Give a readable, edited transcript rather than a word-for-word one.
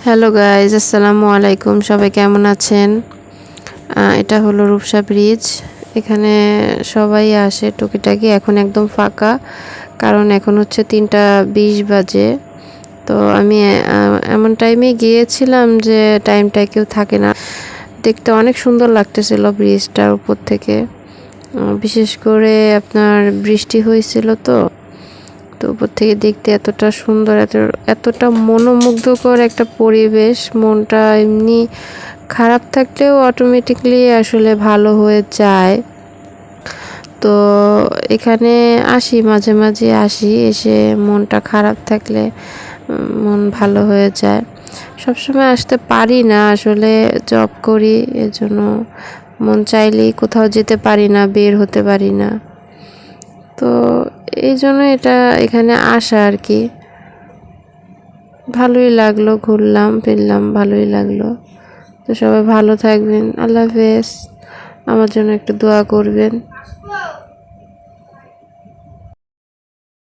Hello guys, আসসালামু আলাইকুম। সবাই কেমন আছেন? এটা হলো রূপসা ব্রিজ। এখানে সবাই আসে টুকিটাকি। এখন একদম ফাঁকা, কারণ এখন হচ্ছে 3:20 বাজে। তো আমি এমন টাইমে গিয়েছিলাম যে টাইমটা কেউ থাকে না। দেখতে অনেক সুন্দর লাগতেছিল ব্রিজটার উপর থেকে। বিশেষ করে আপনার বৃষ্টি হয়েছিল তো উপর থেকে দেখতে এতটা সুন্দর, এতটা মনোমুগ্ধকর একটা পরিবেশ। মনটা এমনি খারাপ থাকলেও অটোমেটিকলি আসলে ভালো হয়ে যায়। তো এখানে আসি, মাঝে মাঝে আসি, এসে মনটা খারাপ থাকলে মন ভালো হয়ে যায়। সবসময় আসতে পারি না, আসলে জব করি, এজন্য মন চাইলেই কোথাও যেতে পারি না, বের হতে পারি না। তো এই জন্য এখানে আসা আর কি। ভালোই লাগলো, ঘুরলাম ফিরলাম, ভালোই লাগলো। তো সবাই ভালো থাকবেন। আল্লাহ হাফেজ। আমার জন্য একটু দোয়া করবেন।